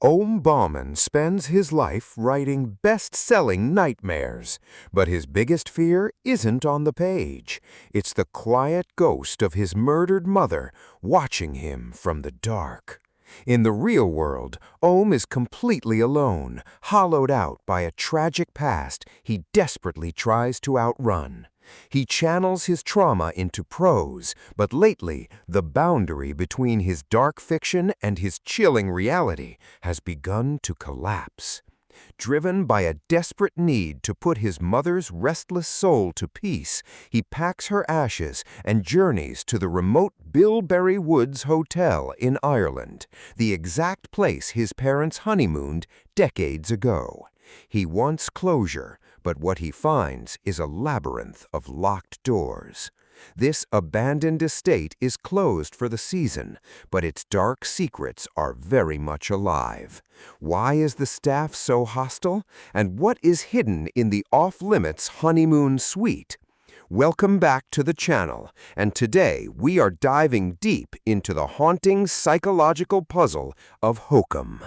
Ohm Bauman spends his life writing best-selling nightmares, but his biggest fear isn't on the page. It's the quiet ghost of his murdered mother watching him from the dark. In the real world, Ohm is completely alone, hollowed out by a tragic past he desperately tries to outrun. He channels his trauma into prose, but lately, the boundary between his dark fiction and his chilling reality has begun to collapse. Driven by a desperate need to put his mother's restless soul to peace, he packs her ashes and journeys to the remote Bilberry Woods Hotel in Ireland, the exact place his parents honeymooned decades ago. He wants closure, but what he finds is a labyrinth of locked doors. This abandoned estate is closed for the season, but its dark secrets are very much alive. Why is the staff so hostile? And what is hidden in the off-limits Honeymoon Suite? Welcome back to the channel, and today we are diving deep into the haunting psychological puzzle of Hokum.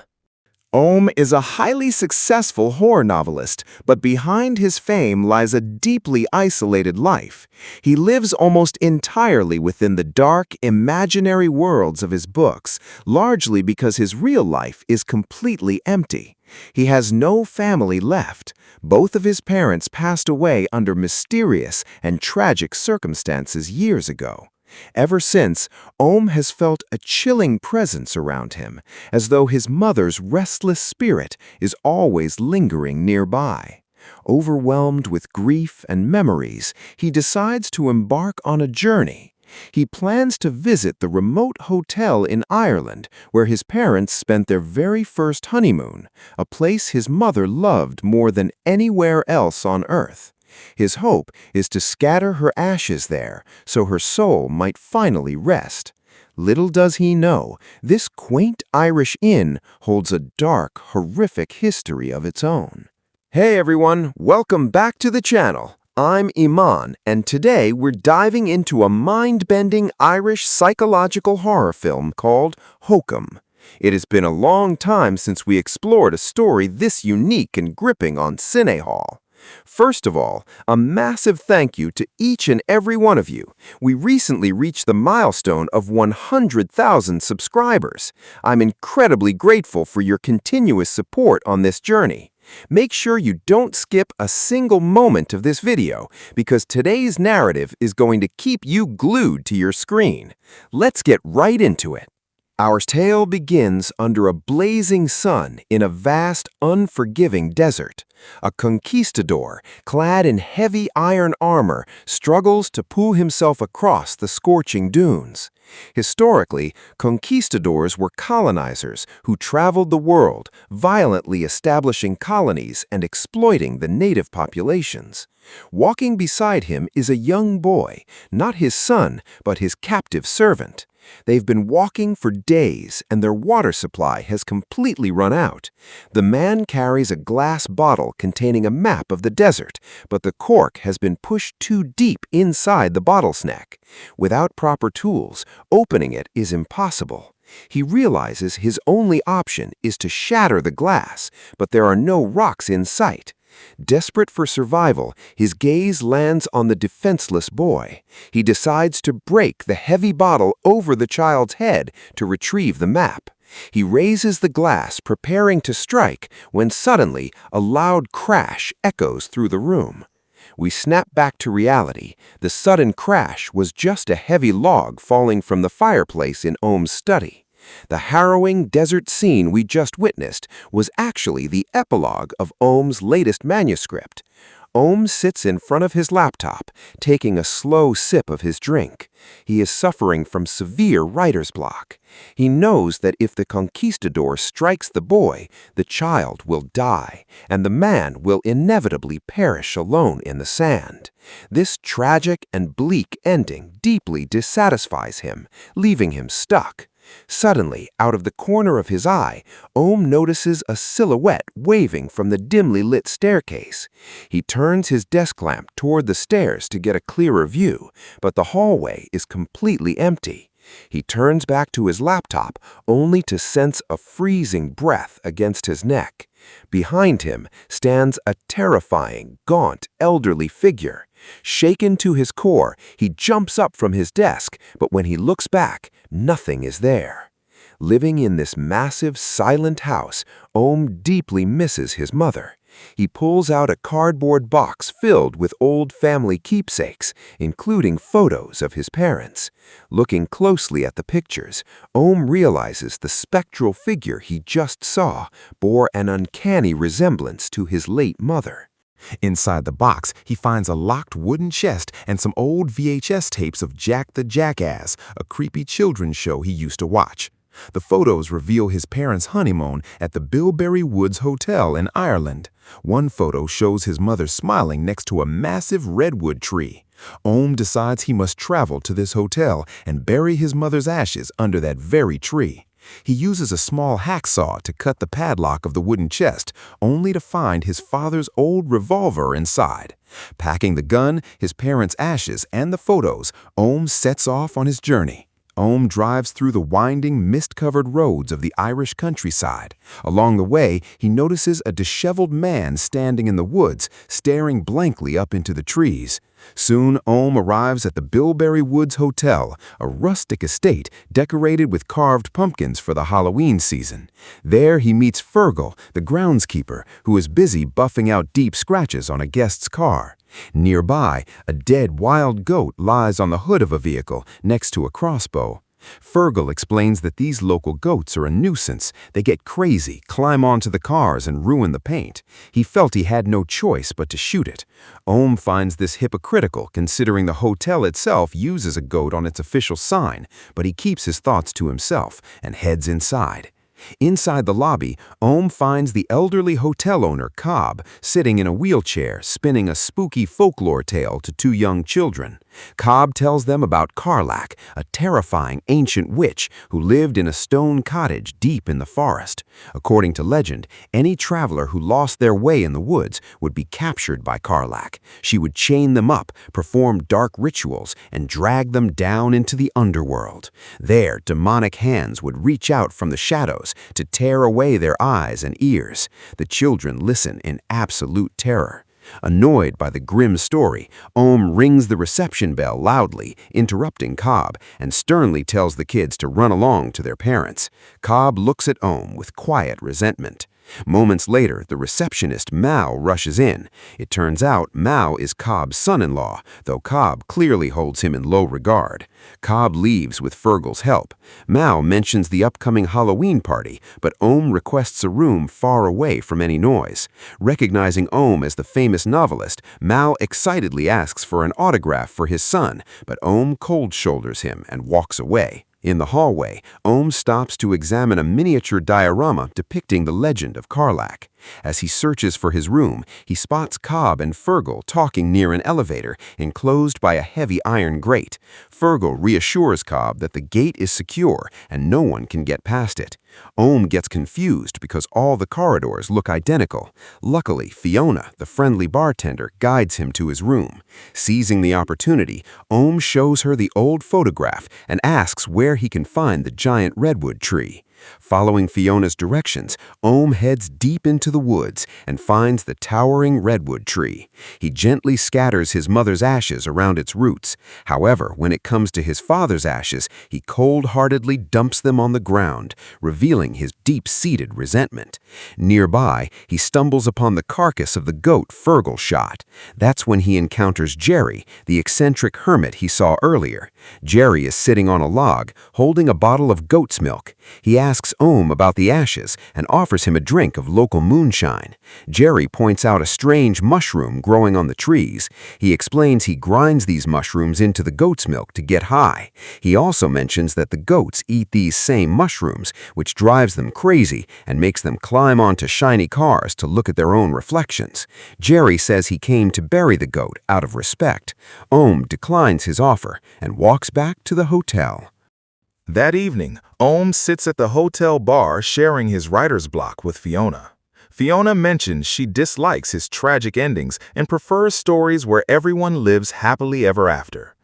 Ohm is a highly successful horror novelist, but behind his fame lies a deeply isolated life. He lives almost entirely within the dark, imaginary worlds of his books, largely because his real life is completely empty. He has no family left. Both of his parents passed away under mysterious and tragic circumstances years ago. Ever since, Ohm has felt a chilling presence around him, as though his mother's restless spirit is always lingering nearby. Overwhelmed with grief and memories, he decides to embark on a journey. He plans to visit the remote hotel in Ireland where his parents spent their very first honeymoon, a place his mother loved more than anywhere else on Earth. His hope is to scatter her ashes there so her soul might finally rest. Little does he know, this quaint Irish inn holds a dark, horrific history of its own. Hey everyone, welcome back to the channel. I'm Iman, and today we're diving into a mind-bending Irish psychological horror film called Hokum. It has been a long time since we explored a story this unique and gripping on CineHall. First of all, a massive thank you to each and every one of you. We recently reached the milestone of 100,000 subscribers. I'm incredibly grateful for your continuous support on this journey. Make sure you don't skip a single moment of this video, because today's narrative is going to keep you glued to your screen. Let's get right into it. Our tale begins under a blazing sun in a vast, unforgiving desert. A conquistador, clad in heavy iron armor, struggles to pull himself across the scorching dunes. Historically, conquistadors were colonizers who traveled the world, violently establishing colonies and exploiting the native populations. Walking beside him is a young boy, not his son, but his captive servant. They've been walking for days, and their water supply has completely run out. The man carries a glass bottle containing a map of the desert, but the cork has been pushed too deep inside the bottle's neck. Without proper tools, opening it is impossible. He realizes his only option is to shatter the glass, but there are no rocks in sight. Desperate for survival, his gaze lands on the defenseless boy. He decides to break the heavy bottle over the child's head to retrieve the map. He raises the glass, preparing to strike, when suddenly a loud crash echoes through the room. We snap back to reality. The sudden crash was just a heavy log falling from the fireplace in Ohm's study. The harrowing desert scene we just witnessed was actually the epilogue of Ohm's latest manuscript. Ohm sits in front of his laptop, taking a slow sip of his drink. He is suffering from severe writer's block. He knows that if the conquistador strikes the boy, the child will die, and the man will inevitably perish alone in the sand. This tragic and bleak ending deeply dissatisfies him, leaving him stuck. Suddenly, out of the corner of his eye, Ohm notices a silhouette waving from the dimly lit staircase. He turns his desk lamp toward the stairs to get a clearer view, but the hallway is completely empty. He turns back to his laptop, only to sense a freezing breath against his neck. Behind him stands a terrifying, gaunt, elderly figure. Shaken to his core, he jumps up from his desk, but when he looks back, nothing is there. Living in this massive, silent house, Ohm deeply misses his mother. He pulls out a cardboard box filled with old family keepsakes, including photos of his parents. Looking closely at the pictures, Ohm realizes the spectral figure he just saw bore an uncanny resemblance to his late mother. Inside the box, he finds a locked wooden chest and some old VHS tapes of Jack the Jackass, a creepy children's show he used to watch. The photos reveal his parents' honeymoon at the Bilberry Woods Hotel in Ireland. One photo shows his mother smiling next to a massive redwood tree. Ohm decides he must travel to this hotel and bury his mother's ashes under that very tree. He uses a small hacksaw to cut the padlock of the wooden chest, only to find his father's old revolver inside. Packing the gun, his parents' ashes, and the photos, Ohm sets off on his journey. Ohm drives through the winding, mist-covered roads of the Irish countryside. Along the way, he notices a disheveled man standing in the woods, staring blankly up into the trees. Soon, Ohm arrives at the Bilberry Woods Hotel, a rustic estate decorated with carved pumpkins for the Halloween season. There he meets Fergal, the groundskeeper, who is busy buffing out deep scratches on a guest's car. Nearby, a dead wild goat lies on the hood of a vehicle next to a crossbow. Fergal explains that these local goats are a nuisance. They get crazy, climb onto the cars, and ruin the paint. He felt he had no choice but to shoot it. Ohm finds this hypocritical, considering the hotel itself uses a goat on its official sign, but he keeps his thoughts to himself and heads inside. Inside the lobby, Ohm finds the elderly hotel owner, Cobb, sitting in a wheelchair, spinning a spooky folklore tale to two young children. Cobb tells them about Carlac, a terrifying ancient witch who lived in a stone cottage deep in the forest. According to legend, any traveler who lost their way in the woods would be captured by Carlac. She would chain them up, perform dark rituals, and drag them down into the underworld. There, demonic hands would reach out from the shadows to tear away their eyes and ears. The children listen in absolute terror. Annoyed by the grim story, Ohm rings the reception bell loudly, interrupting Cobb, and sternly tells the kids to run along to their parents. Cobb looks at Ohm with quiet resentment. Moments later, the receptionist, Mao, rushes in. It turns out Mao is Cobb's son-in-law, though Cobb clearly holds him in low regard. Cobb leaves with Fergal's help. Mao mentions the upcoming Halloween party, but Ohm requests a room far away from any noise. Recognizing Ohm as the famous novelist, Mao excitedly asks for an autograph for his son, but Ohm cold-shoulders him and walks away. In the hallway, Ohm stops to examine a miniature diorama depicting the legend of Carlac. As he searches for his room, he spots Cobb and Fergal talking near an elevator enclosed by a heavy iron grate. Fergal reassures Cobb that the gate is secure and no one can get past it. Ohm gets confused because all the corridors look identical. Luckily, Fiona, the friendly bartender, guides him to his room. Seizing the opportunity, Ohm shows her the old photograph and asks where he can find the giant redwood tree. Following Fiona's directions, Ohm heads deep into the woods and finds the towering redwood tree. He gently scatters his mother's ashes around its roots. However, when it comes to his father's ashes, he cold-heartedly dumps them on the ground, revealing his deep-seated resentment. Nearby, he stumbles upon the carcass of the goat Fergal shot. That's when he encounters Jerry, the eccentric hermit he saw earlier. Jerry is sitting on a log, holding a bottle of goat's milk. He asks Ohm about the ashes and offers him a drink of local moonshine. Jerry points out a strange mushroom growing on the trees. He explains he grinds these mushrooms into the goat's milk to get high. He also mentions that the goats eat these same mushrooms, which drives them crazy and makes them climb onto shiny cars to look at their own reflections. Jerry says he came to bury the goat out of respect. Ohm declines his offer and walks back to the hotel. That evening, Ohm sits at the hotel bar sharing his writer's block with Fiona. Fiona mentions she dislikes his tragic endings and prefers stories where everyone lives happily ever after.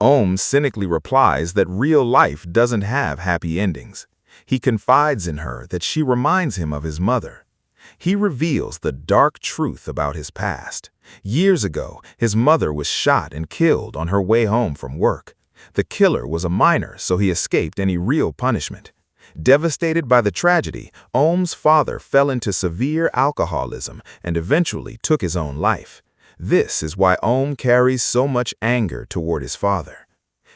Ohm cynically replies that real life doesn't have happy endings. He confides in her that she reminds him of his mother. He reveals the dark truth about his past. Years ago, his mother was shot and killed on her way home from work. The killer was a minor, so he escaped any real punishment. Devastated by the tragedy, Ohm's father fell into severe alcoholism and eventually took his own life. This is why Ohm carries so much anger toward his father.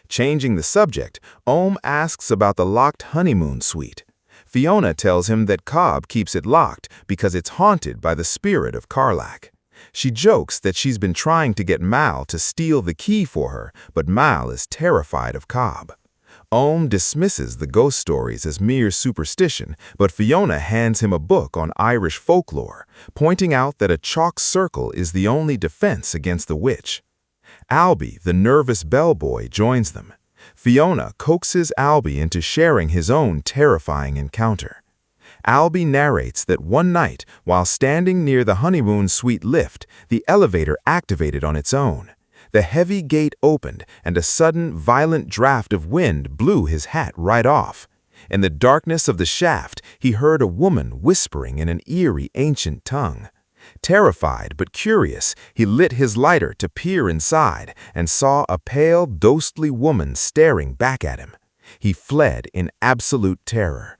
Changing the subject, Ohm asks about the locked honeymoon suite. Fiona tells him that Cobb keeps it locked because it's haunted by the spirit of Carlack. She jokes that she's been trying to get Mal to steal the key for her, but Mal is terrified of Cobb. Ohm dismisses the ghost stories as mere superstition, but Fiona hands him a book on Irish folklore, pointing out that a chalk circle is the only defense against the witch. Albie, the nervous bellboy, joins them. Fiona coaxes Albie into sharing his own terrifying encounter. Albie narrates that one night, while standing near the honeymoon suite lift, the elevator activated on its own. The heavy gate opened, and a sudden, violent draft of wind blew his hat right off. In the darkness of the shaft, he heard a woman whispering in an eerie, ancient tongue. Terrified but curious, he lit his lighter to peer inside and saw a pale, ghostly woman staring back at him. He fled in absolute terror.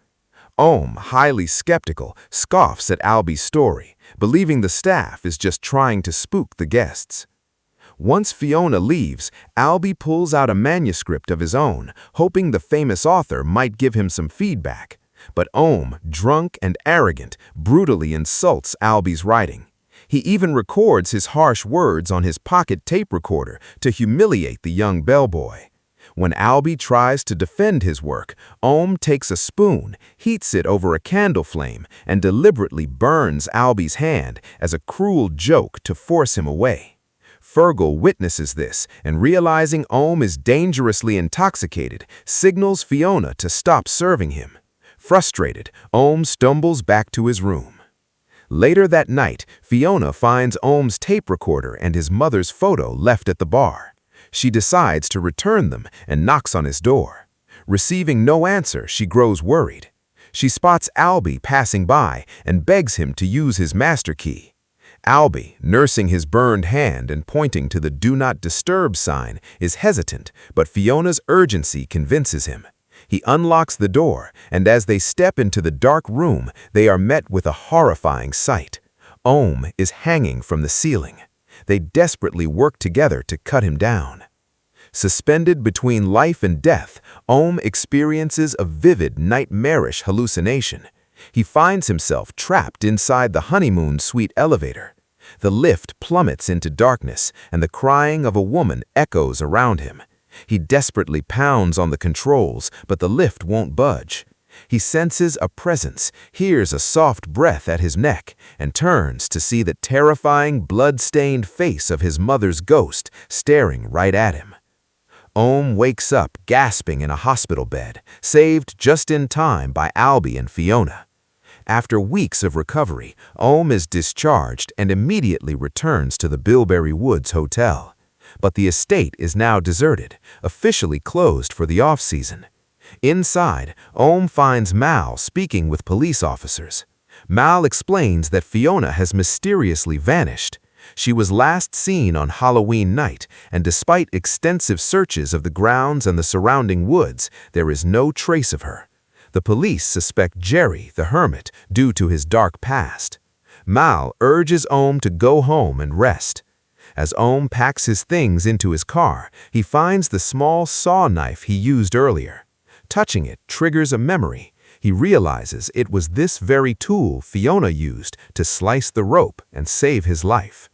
Ohm, highly skeptical, scoffs at Albie's story, believing the staff is just trying to spook the guests. Once Fiona leaves, Albie pulls out a manuscript of his own, hoping the famous author might give him some feedback. But Ohm, drunk and arrogant, brutally insults Albie's writing. He even records his harsh words on his pocket tape recorder to humiliate the young bellboy. When Albie tries to defend his work, Ohm takes a spoon, heats it over a candle flame, and deliberately burns Albie's hand as a cruel joke to force him away. Fergal witnesses this and, realizing Ohm is dangerously intoxicated, signals Fiona to stop serving him. Frustrated, Ohm stumbles back to his room. Later that night, Fiona finds Ohm's tape recorder and his mother's photo left at the bar. She decides to return them and knocks on his door. Receiving no answer, she grows worried. She spots Albie passing by and begs him to use his master key. Albie, nursing his burned hand and pointing to the "Do Not Disturb" sign, is hesitant, but Fiona's urgency convinces him. He unlocks the door, and as they step into the dark room, they are met with a horrifying sight. Ohm is hanging from the ceiling. They desperately work together to cut him down. Suspended between life and death, Ohm experiences a vivid, nightmarish hallucination. He finds himself trapped inside the honeymoon suite elevator. The lift plummets into darkness, and the crying of a woman echoes around him. He desperately pounds on the controls, but the lift won't budge. He senses a presence, hears a soft breath at his neck, and turns to see the terrifying, blood-stained face of his mother's ghost staring right at him. Ohm wakes up gasping in a hospital bed, saved just in time by Albie and Fiona. After weeks of recovery, Ohm is discharged and immediately returns to the Bilberry Woods Hotel. But the estate is now deserted, officially closed for the off-season. Inside, Ohm finds Mal speaking with police officers. Mal explains that Fiona has mysteriously vanished. She was last seen on Halloween night, and despite extensive searches of the grounds and the surrounding woods, there is no trace of her. The police suspect Jerry, the hermit, due to his dark past. Mal urges Ohm to go home and rest. As Ohm packs his things into his car, he finds the small saw knife he used earlier. Touching it triggers a memory. He realizes it was this very tool Fiona used to slice the rope and save his life.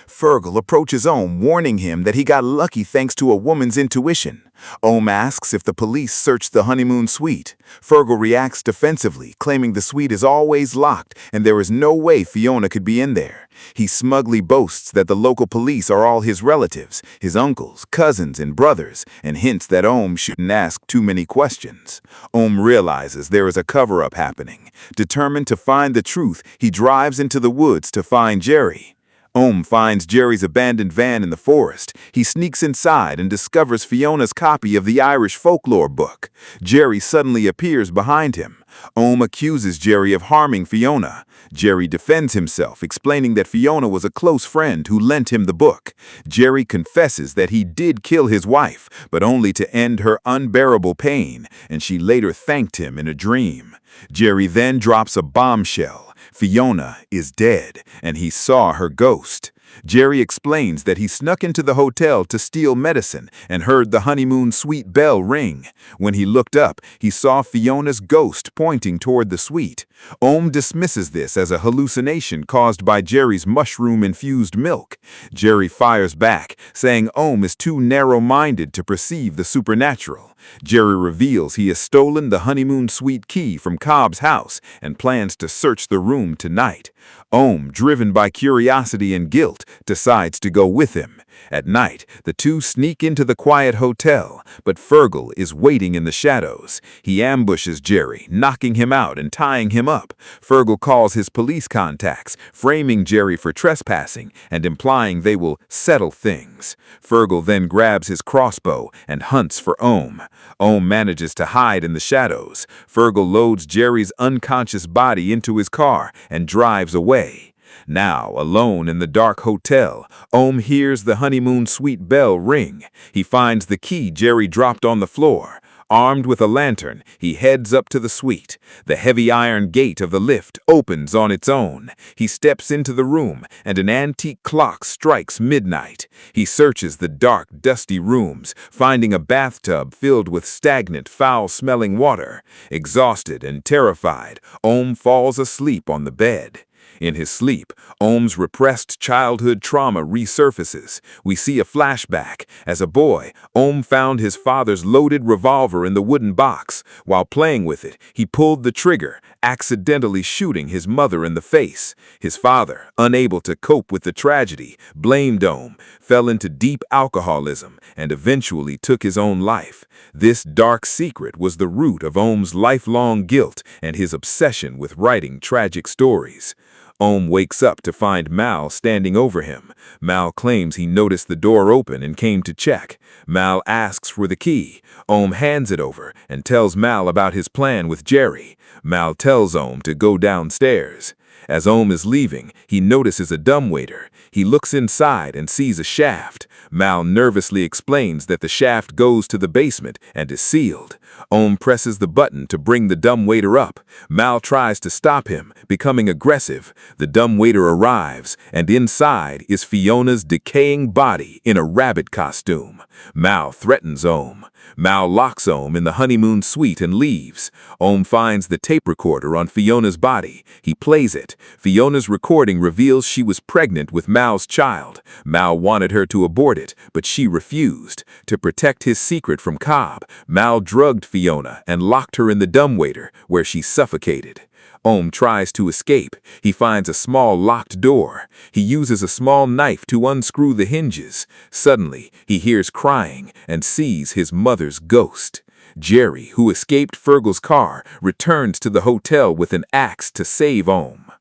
Fergal approaches Ohm, warning him that he got lucky thanks to a woman's intuition. Ohm asks if the police searched the honeymoon suite. Fergal reacts defensively, claiming the suite is always locked and there is no way Fiona could be in there. He smugly boasts that the local police are all his relatives, his uncles, cousins, and brothers, and hints that Ohm shouldn't ask too many questions. Ohm realizes there is a cover-up happening. Determined to find the truth, he drives into the woods to find Jerry. Ohm finds Jerry's abandoned van in the forest. He sneaks inside and discovers Fiona's copy of the Irish folklore book. Jerry suddenly appears behind him. Ohm accuses Jerry of harming Fiona. Jerry defends himself, explaining that Fiona was a close friend who lent him the book. Jerry confesses that he did kill his wife, but only to end her unbearable pain, and she later thanked him in a dream. Jerry then drops a bombshell. Fiona is dead, and he saw her ghost. Jerry explains that he snuck into the hotel to steal medicine and heard the Honeymoon Suite bell ring. When he looked up, he saw Fiona's ghost pointing toward the suite. Ohm dismisses this as a hallucination caused by Jerry's mushroom-infused milk. Jerry fires back, saying Ohm is too narrow-minded to perceive the supernatural. Jerry reveals he has stolen the Honeymoon Suite key from Cobb's house and plans to search the room tonight. Ohm, driven by curiosity and guilt, decides to go with him. At night, the two sneak into the quiet hotel, but Fergal is waiting in the shadows. He ambushes Jerry, knocking him out and tying him up. Fergal calls his police contacts, framing Jerry for trespassing and implying they will settle things. Fergal then grabs his crossbow and hunts for Ohm. Ohm manages to hide in the shadows. Fergal loads Jerry's unconscious body into his car and drives away. Now, alone in the dark hotel, Ohm hears the Honeymoon Suite bell ring. He finds the key Jerry dropped on the floor. Armed with a lantern, he heads up to the suite. The heavy iron gate of the lift opens on its own. He steps into the room, and an antique clock strikes midnight. He searches the dark, dusty rooms, finding a bathtub filled with stagnant, foul-smelling water. Exhausted and terrified, Ohm falls asleep on the bed. In his sleep, Ohm's repressed childhood trauma resurfaces. We see a flashback. As a boy, Ohm found his father's loaded revolver in the wooden box. While playing with it, he pulled the trigger, accidentally shooting his mother in the face. His father, unable to cope with the tragedy, blamed Ohm, fell into deep alcoholism, and eventually took his own life. This dark secret was the root of Ohm's lifelong guilt and his obsession with writing tragic stories. Ohm wakes up to find Mal standing over him. Mal claims he noticed the door open and came to check. Mal asks for the key. Ohm hands it over and tells Mal about his plan with Jerry. Mal tells Ohm to go downstairs. As Ohm is leaving, he notices a dumbwaiter. He looks inside and sees a shaft. Mal nervously explains that the shaft goes to the basement and is sealed. Ohm presses the button to bring the dumbwaiter up. Mal tries to stop him, becoming aggressive. The dumbwaiter arrives, and inside is Fiona's decaying body in a rabbit costume. Mal threatens Ohm. Mal locks Ohm in the Honeymoon Suite and leaves. Ohm finds the tape recorder on Fiona's body. He plays it. Fiona's recording reveals she was pregnant with Mal's child. Mal wanted her to abort it, but she refused. To protect his secret from Cobb, Mal drugged Fiona and locked her in the dumbwaiter, where she suffocated. Ohm tries to escape. He finds a small locked door. He uses a small knife to unscrew the hinges. Suddenly, he hears crying and sees his mother's ghost. Jerry, who escaped Fergal's car, returns to the hotel with an axe to save Ohm.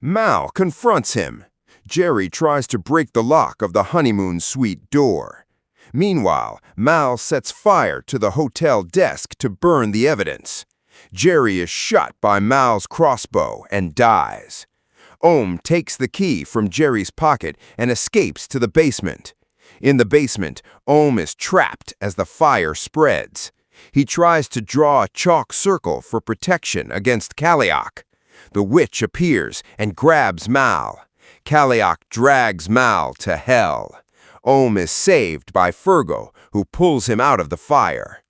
Mal confronts him. Jerry tries to break the lock of the Honeymoon Suite door. Meanwhile, Mal sets fire to the hotel desk to burn the evidence. Jerry is shot by Mal's crossbow and dies. Ohm takes the key from Jerry's pocket and escapes to the basement. In the basement, Ohm is trapped as the fire spreads. He tries to draw a chalk circle for protection against Calliope. The witch appears and grabs Mal. Calliope drags Mal to hell. Ohm is saved by Fergal, who pulls him out of the fire.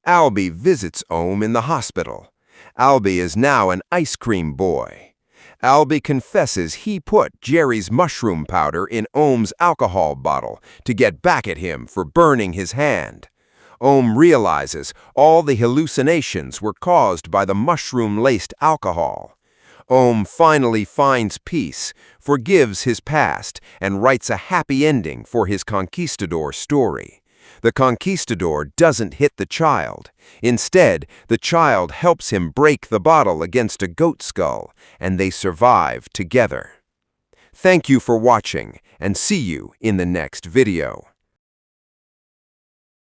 Albie visits Ohm in the hospital. Albie is now an ice cream boy. Albie confesses he put Jerry's mushroom powder in Ohm's alcohol bottle to get back at him for burning his hand. Ohm realizes all the hallucinations were caused by the mushroom-laced alcohol. Ohm finally finds peace, forgives his past, and writes a happy ending for his conquistador story. The conquistador doesn't hit the child. Instead, the child helps him break the bottle against a goat skull, and they survive together. Thank you for watching, and see you in the next video.